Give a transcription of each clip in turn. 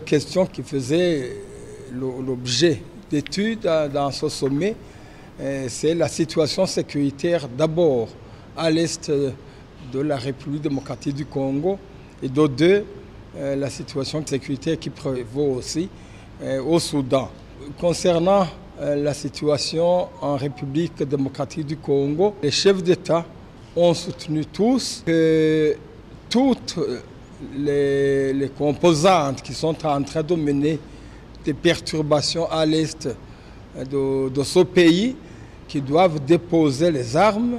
question qui faisait l'objet d'études dans ce sommet, c'est la situation sécuritaire d'abord à l'est de la République démocratique du Congo et de deux, la situation sécuritaire qui prévaut aussi au Soudan. Concernant la situation en République démocratique du Congo, les chefs d'État ont soutenu tous que toutes les composantes qui sont en train de mener des perturbations à l'est de ce pays, qui doivent déposer les armes,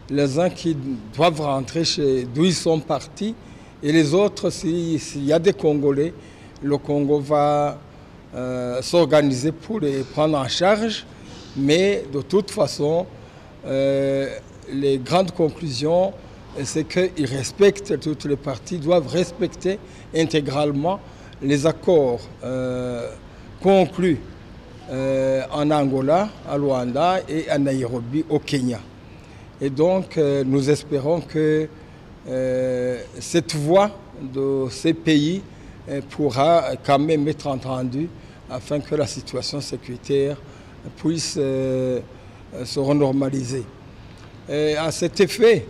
les uns qui doivent rentrer d'où ils sont partis, et les autres, s'il y a des Congolais, le Congo va s'organiser pour les prendre en charge, mais de toute façon, les grandes conclusions, c'est qu'ils respectent, toutes les parties doivent respecter intégralement les accords conclus en Angola, à Luanda et à Nairobi, au Kenya. Et donc, nous espérons que cette voix de ces pays pourra quand même être entendue afin que la situation sécuritaire puisse se renormaliser. Et à cet effet,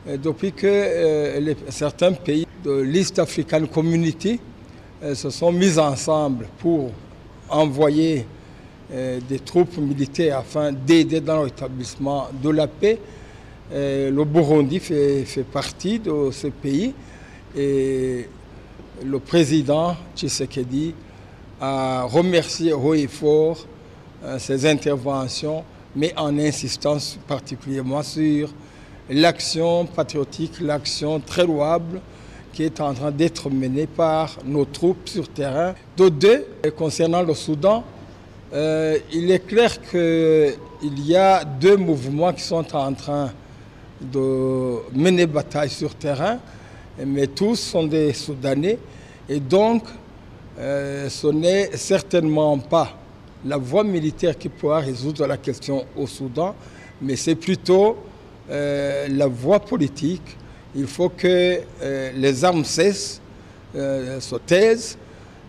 depuis que certains pays de l'East African Community se sont mis ensemble pour envoyer des troupes militaires afin d'aider dans le rétablissement de la paix, le Burundi fait partie de ce pays et le président Tshisekedi a remercié haut et fort ses interventions, mais en insistant particulièrement sur l'action patriotique, l'action très louable qui est en train d'être menée par nos troupes sur terrain. De deux, concernant le Soudan, il est clair qu'il y a deux mouvements qui sont en train de mener bataille sur terrain, mais tous sont des Soudanais, et donc ce n'est certainement pas la voie militaire qui pourra résoudre la question au Soudan, mais c'est plutôt la voie politique. Il faut que les armes cessent, se taisent,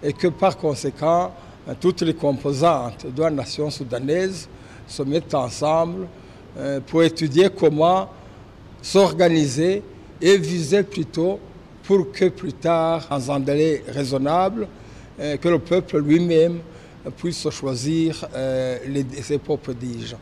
et que par conséquent, toutes les composantes de la nation soudanaise se mettent ensemble pour étudier comment s'organiser et viser plutôt pour que plus tard, dans un délai raisonnable, que le peuple lui-même puisse choisir ses propres dirigeants.